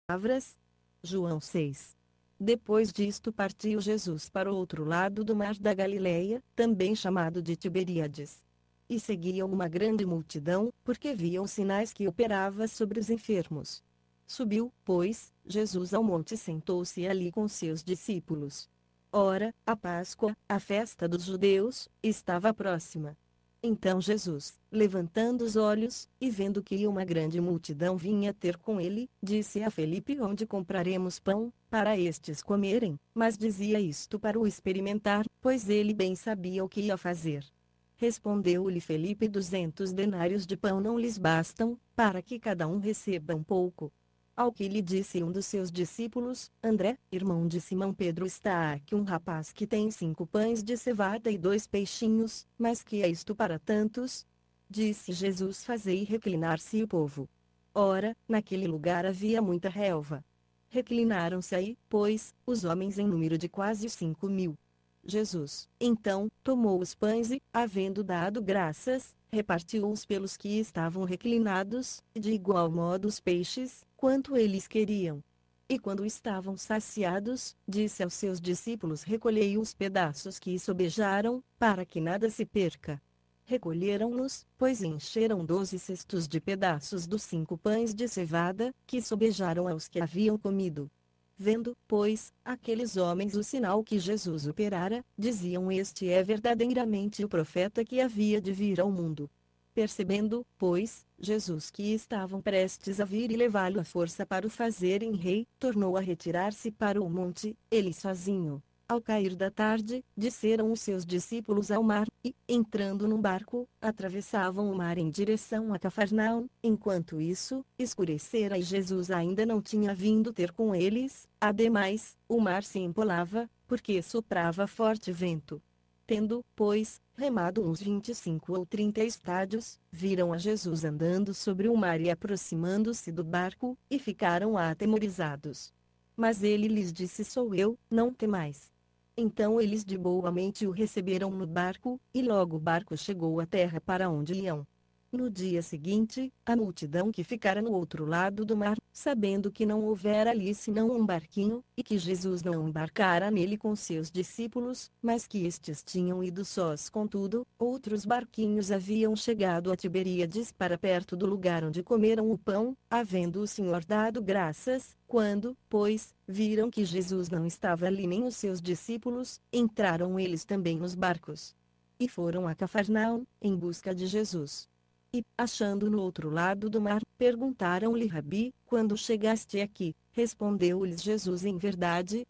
palavras. João 6. Depois disto partiu Jesus para o outro lado do mar da Galileia, também chamado de Tiberíades. E seguia uma grande multidão, porque viam sinais que operava sobre os enfermos. Subiu, pois, Jesus ao monte e sentou-se ali com seus discípulos. Ora, a Páscoa, a festa dos judeus, estava próxima. Então Jesus, levantando os olhos, e vendo que uma grande multidão vinha ter com ele, disse a Felipe: onde compraremos pão, para estes comerem? Mas dizia isto para o experimentar, pois ele bem sabia o que ia fazer. Respondeu-lhe Felipe: 200 denários de pão não lhes bastam, para que cada um receba um pouco. Ao que lhe disse um dos seus discípulos, André, irmão de Simão Pedro: está aqui um rapaz que tem 5 pães de cevada e 2 peixinhos, mas que é isto para tantos? Disse Jesus: fazei reclinar-se o povo. Ora, naquele lugar havia muita relva. Reclinaram-se aí, pois, os homens em número de quase 5.000. Jesus, então, tomou os pães e, havendo dado graças, repartiu-os pelos que estavam reclinados, e de igual modo os peixes, quanto eles queriam. E quando estavam saciados, disse aos seus discípulos: recolhei os pedaços que sobejaram, para que nada se perca. Recolheram-nos, pois encheram 12 cestos de pedaços dos 5 pães de cevada, que sobejaram aos que haviam comido. Vendo, pois, aqueles homens o sinal que Jesus operara, diziam: este é verdadeiramente o profeta que havia de vir ao mundo. Percebendo, pois, Jesus que estavam prestes a vir e levá-lo à força para o fazerem rei, tornou a retirar-se para o monte, ele sozinho. Ao cair da tarde, desceram os seus discípulos ao mar, e, entrando num barco, atravessavam o mar em direção a Cafarnaum. Enquanto isso, escurecera e Jesus ainda não tinha vindo ter com eles. Ademais, o mar se empolava, porque soprava forte vento. Tendo, pois, remado uns 25 ou 30 estádios, viram a Jesus andando sobre o mar e aproximando-se do barco, e ficaram atemorizados. Mas ele lhes disse: sou eu, não temais. Então eles de boa mente o receberam no barco, e logo o barco chegou à terra para onde iam. No dia seguinte, a multidão que ficara no outro lado do mar, sabendo que não houvera ali senão um barquinho, e que Jesus não embarcara nele com seus discípulos, mas que estes tinham ido sós. Contudo, outros barquinhos haviam chegado a Tiberíades para perto do lugar onde comeram o pão, havendo o Senhor dado graças. Quando, pois, viram que Jesus não estava ali nem os seus discípulos, entraram eles também nos barcos. E foram a Cafarnaum, em busca de Jesus. E, achando no outro lado do mar, perguntaram-lhe: Rabi, quando chegaste aqui? Respondeu-lhes Jesus: em verdade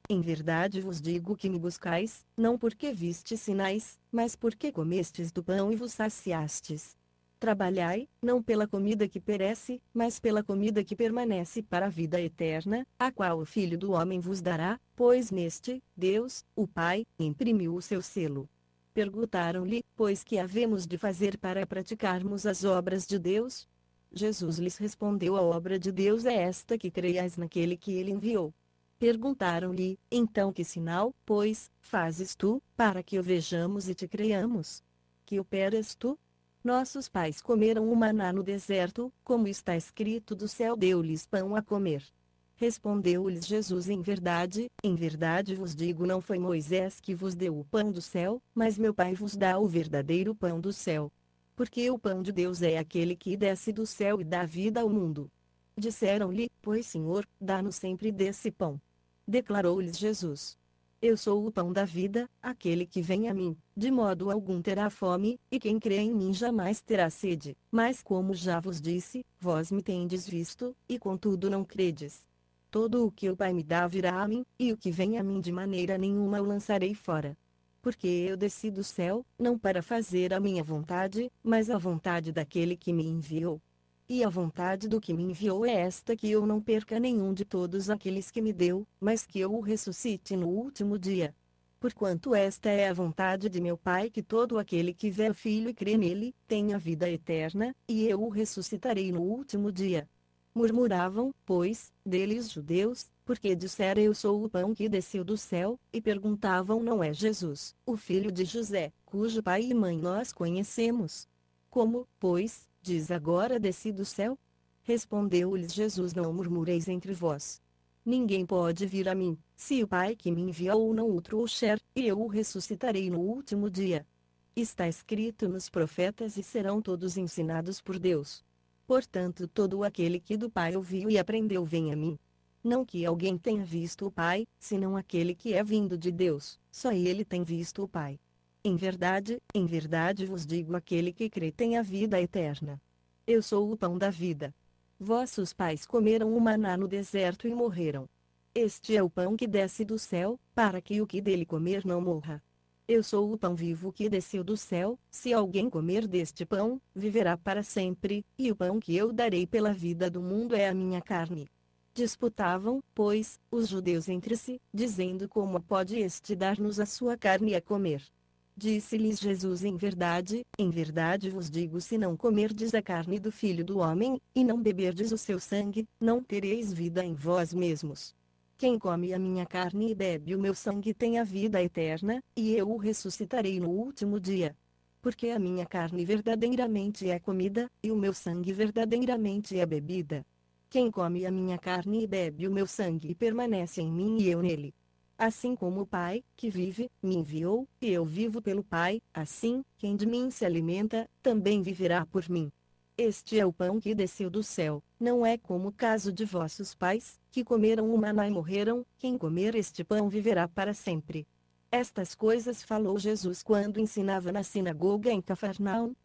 vos digo que me buscais, não porque vistes sinais, mas porque comestes do pão e vos saciastes. Trabalhai, não pela comida que perece, mas pela comida que permanece para a vida eterna, a qual o Filho do Homem vos dará, pois neste, Deus, o Pai, imprimiu o seu selo. Perguntaram-lhe: pois que havemos de fazer para praticarmos as obras de Deus? Jesus lhes respondeu: a obra de Deus é esta, que creiais naquele que ele enviou. Perguntaram-lhe: então que sinal, pois, fazes tu, para que o vejamos e te creiamos? Que operas tu? Nossos pais comeram o maná no deserto, como está escrito: do céu deu-lhes pão a comer. Respondeu-lhes Jesus: em verdade vos digo, não foi Moisés que vos deu o pão do céu, mas meu Pai vos dá o verdadeiro pão do céu. Porque o pão de Deus é aquele que desce do céu e dá vida ao mundo. Disseram-lhe: pois Senhor, dá-nos sempre desse pão. Declarou-lhes Jesus: eu sou o pão da vida, aquele que vem a mim, de modo algum terá fome, e quem crê em mim jamais terá sede. Mas como já vos disse, vós me tendes visto, e contudo não credes. Todo o que o Pai me dá virá a mim, e o que vem a mim de maneira nenhuma o lançarei fora. Porque eu desci do céu, não para fazer a minha vontade, mas a vontade daquele que me enviou. E a vontade do que me enviou é esta: que eu não perca nenhum de todos aqueles que me deu, mas que eu o ressuscite no último dia. Porquanto esta é a vontade de meu Pai, que todo aquele que vê o Filho e crê nele, tenha vida eterna, e eu o ressuscitarei no último dia. Murmuravam, pois, deles os judeus, porque dissera: eu sou o pão que desceu do céu, e perguntavam: não é Jesus, o filho de José, cujo pai e mãe nós conhecemos? Como, pois, diz agora: desci do céu? Respondeu-lhes Jesus: não murmureis entre vós. Ninguém pode vir a mim, se o Pai que me enviou não o trouxer, e eu o ressuscitarei no último dia. Está escrito nos profetas e serão todos ensinados por Deus. Portanto, todo aquele que do Pai ouviu e aprendeu vem a mim. Não que alguém tenha visto o Pai, senão aquele que é vindo de Deus, só ele tem visto o Pai. Em verdade vos digo: aquele que crê tem a vida eterna. Eu sou o pão da vida. Vossos pais comeram o maná no deserto e morreram. Este é o pão que desce do céu, para que o que dele comer não morra. Eu sou o pão vivo que desceu do céu, se alguém comer deste pão, viverá para sempre, e o pão que eu darei pela vida do mundo é a minha carne. Disputavam, pois, os judeus entre si, dizendo: como pode este dar-nos a sua carne a comer? Disse-lhes Jesus: em verdade vos digo, se não comerdes a carne do Filho do Homem, e não beberdes o seu sangue, não tereis vida em vós mesmos. Quem come a minha carne e bebe o meu sangue tem a vida eterna, e eu o ressuscitarei no último dia. Porque a minha carne verdadeiramente é comida, e o meu sangue verdadeiramente é bebida. Quem come a minha carne e bebe o meu sangue permanece em mim e eu nele. Assim como o Pai, que vive, me enviou, e eu vivo pelo Pai, assim, quem de mim se alimenta, também viverá por mim. Este é o pão que desceu do céu, não é como o caso de vossos pais, que comeram o maná e morreram. Quem comer este pão viverá para sempre. Estas coisas falou Jesus quando ensinava na sinagoga em Cafarnaum.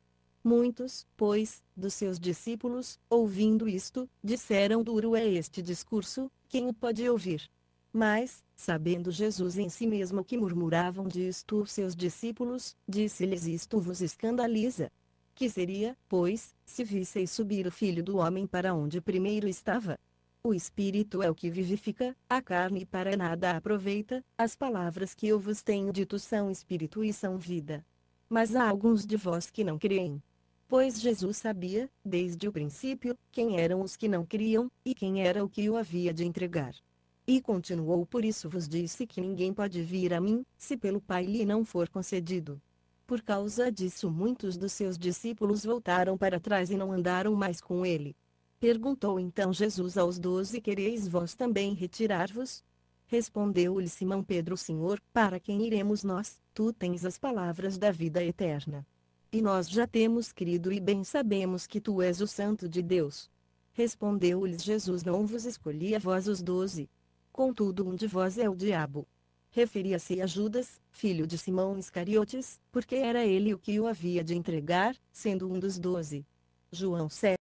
Muitos, pois, dos seus discípulos, ouvindo isto, disseram: duro é este discurso, quem o pode ouvir? Mas, sabendo Jesus em si mesmo que murmuravam disto os seus discípulos, disse-lhes: isto vos escandaliza? Que seria, pois, se visseis subir o Filho do Homem para onde primeiro estava? O Espírito é o que vivifica, a carne para nada aproveita. As palavras que eu vos tenho dito são Espírito e são vida. Mas há alguns de vós que não creem. Pois Jesus sabia, desde o princípio, quem eram os que não criam, e quem era o que o havia de entregar. E continuou: por isso vos disse que ninguém pode vir a mim, se pelo Pai lhe não for concedido. Por causa disso muitos dos seus discípulos voltaram para trás e não andaram mais com ele. Perguntou então Jesus aos 12: quereis vós também retirar-vos? Respondeu-lhe Simão Pedro: Senhor, para quem iremos nós? Tu tens as palavras da vida eterna. E nós já temos crido e bem sabemos que tu és o Santo de Deus. Respondeu-lhes Jesus: não vos escolhi a vós os 12. Contudo um de vós é o diabo. Referia-se a Judas, filho de Simão Iscariotes, porque era ele o que o havia de entregar, sendo um dos 12. João 7.